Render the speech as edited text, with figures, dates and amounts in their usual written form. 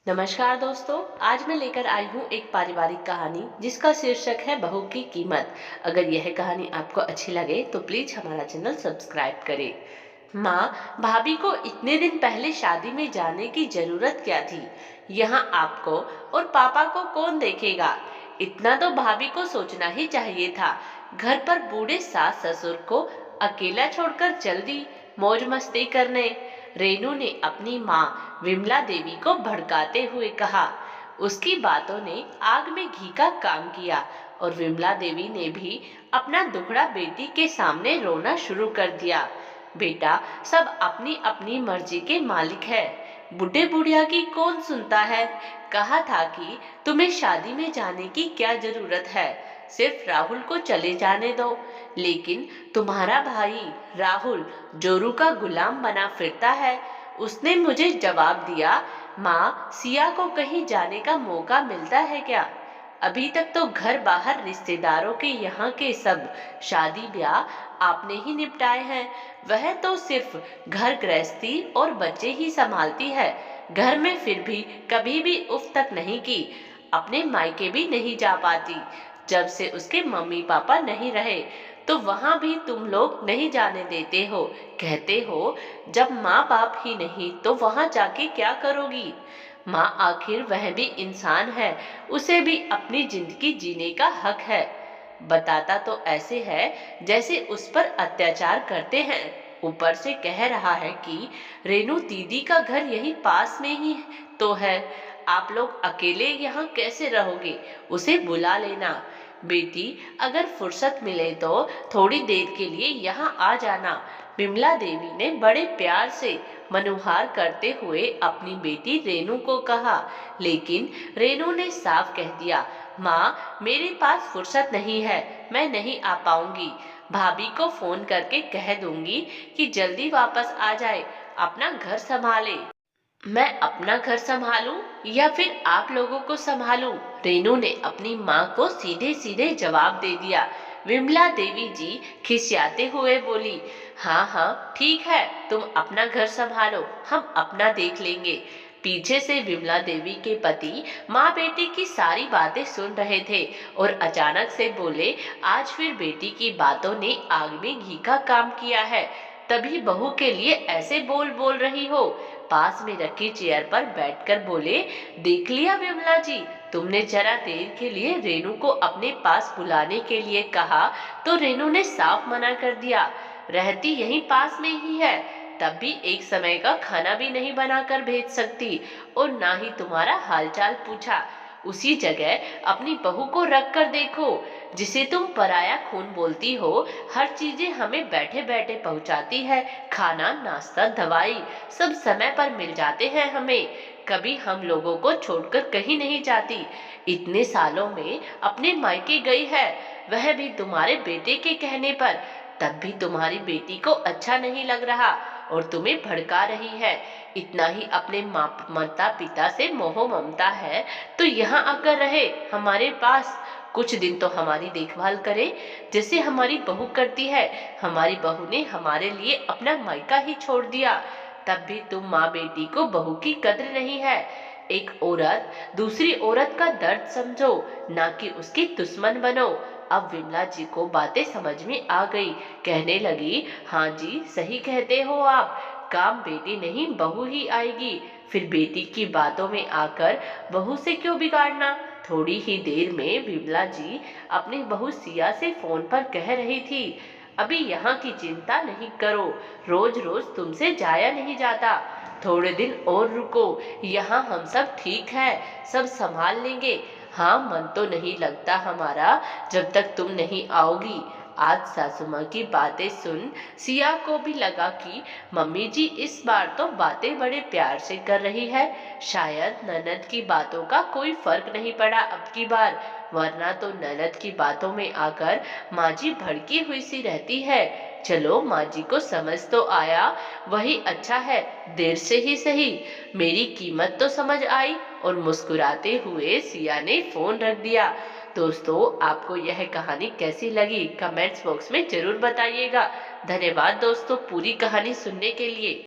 नमस्कार दोस्तों। आज मैं लेकर आई हूँ एक पारिवारिक कहानी जिसका शीर्षक है बहू की कीमत। अगर यह कहानी आपको अच्छी लगे तो प्लीज हमारा चैनल सब्सक्राइब करें। माँ, भाभी को इतने दिन पहले शादी में जाने की जरूरत क्या थी? यहाँ आपको और पापा को कौन देखेगा? इतना तो भाभी को सोचना ही चाहिए था। घर पर बूढ़े सास ससुर को अकेला छोड़कर चल दी मौज मस्ती करने। रेनू ने अपनी माँ विमला देवी को भड़काते हुए कहा। उसकी बातों ने आग में घी का काम किया और विमला देवी ने भी अपना दुखड़ा बेटी के सामने रोना शुरू कर दिया। बेटा, सब अपनी अपनी मर्जी के मालिक है। बुढ़े बुढ़िया की कौन सुनता है? कहा था कि तुम्हें शादी में जाने की क्या जरूरत है, सिर्फ राहुल को चले जाने दो। लेकिन तुम्हारा भाई राहुल जोरू का गुलाम बना फिरता है। उसने मुझे जवाब दिया, माँ, सिया को कहीं जाने का मौका मिलता है क्या? अभी तक तो घर बाहर रिश्तेदारों के यहाँ के सब शादी ब्याह आपने ही निपटाए हैं। वह तो सिर्फ घर गृहस्थी और बच्चे ही संभालती है। घर में फिर भी कभी भी उफ तक नहीं की। अपने मायके भी नहीं जा पाती। जब से उसके मम्मी पापा नहीं रहे तो वहां भी तुम लोग नहीं जाने देते हो। कहते हो जब माँ बाप ही नहीं तो वहां जाके क्या करोगी? माँ, आखिर वह भी इंसान है। उसे भी अपनी जिंदगी जीने का हक है। बताता तो ऐसे है जैसे उस पर अत्याचार करते हैं। ऊपर से कह रहा है कि रेनू दीदी का घर यहीं पास में ही तो है। आप लोग अकेले यहाँ कैसे रहोगे? उसे बुला लेना। बेटी, अगर फुर्सत मिले तो थोड़ी देर के लिए यहाँ आ जाना। विमला देवी ने बड़े प्यार से मनुहार करते हुए अपनी बेटी रेनू को कहा। लेकिन रेनू ने साफ कह दिया, माँ, मेरे पास फुर्सत नहीं है, मैं नहीं आ पाऊंगी। भाभी को फोन करके कह दूंगी कि जल्दी वापस आ जाए, अपना घर संभाले। मैं अपना घर संभालूं या फिर आप लोगों को संभालूं? रेनू ने अपनी माँ को सीधे सीधे जवाब दे दिया। विमला देवी जी खिसियाते हुए बोली, हाँ हाँ ठीक है, तुम अपना घर संभालो, हम अपना देख लेंगे। पीछे से विमला देवी के पति माँ बेटी की सारी बातें सुन रहे थे और अचानक से बोले, आज फिर बेटी की बातों ने आग में घी का काम किया है। तभी बहू के लिए ऐसे बोल बोल रही हो? पास में रखी चेयर पर बैठकर बोले, देख लिया विमला जी, तुमने जरा देर के लिए रेनू को अपने पास बुलाने के लिए कहा तो रेनू ने साफ मना कर दिया। रहती यहीं पास में ही है, तब भी एक समय का खाना भी नहीं बनाकर भेज सकती और ना ही तुम्हारा हालचाल पूछा। उसी जगह अपनी बहू को रख कर देखो, जिसे तुम पराया खून बोलती हो। हर चीजें हमें बैठे बैठे पहुंचाती है। खाना, नाश्ता, दवाई सब समय पर मिल जाते हैं हमें। कभी हम लोगों को छोड़कर कहीं नहीं जाती। इतने सालों में अपने मायके गई है, वह भी तुम्हारे बेटे के कहने पर। तब भी तुम्हारी बेटी को अच्छा नहीं लग रहा और तुम्हें भड़का रही है। इतना ही अपने माता पिता से मोह ममता है तो यहाँ आकर रहे हमारे पास। कुछ दिन तो हमारी देखभाल करे जैसे हमारी बहू करती है। हमारी बहू ने हमारे लिए अपना मायका ही छोड़ दिया, तब भी तुम माँ बेटी को बहू की कद्र नहीं है। एक औरत दूसरी औरत का दर्द समझो, ना कि उसकी दुश्मन बनो। अब विमला जी को बातें समझ में आ गई। कहने लगी, हाँ जी, सही कहते हो आप, काम बेटी नहीं बहू ही आएगी। फिर बेटी की बातों में आकर बहू से क्यों बिगाड़ना? थोड़ी ही देर में विमला जी अपनी बहू सिया से फोन पर कह रही थी, अभी यहाँ की चिंता नहीं करो, रोज रोज तुमसे जाया नहीं जाता। थोड़े दिन और रुको, यहाँ हम सब ठीक है, सब संभाल लेंगे। हाँ, मन तो नहीं लगता हमारा जब तक तुम नहीं आओगी। आज सासू माँ की बातें सुन सिया को भी लगा कि मम्मी जी इस बार तो बातें बड़े प्यार से कर रही है। शायद ननद की बातों का कोई फर्क नहीं पड़ा अब की बार, वरना तो ननद की बातों में आकर माँ जी भड़की हुई सी रहती है। चलो, माँ जी को समझ तो आया, वही अच्छा है, देर से ही सही। मेरी कीमत तो समझ आई। और मुस्कुराते हुए सिया ने फोन रख दिया। दोस्तों, आपको यह कहानी कैसी लगी कमेंट्स बॉक्स में जरूर बताइएगा। धन्यवाद दोस्तों पूरी कहानी सुनने के लिए।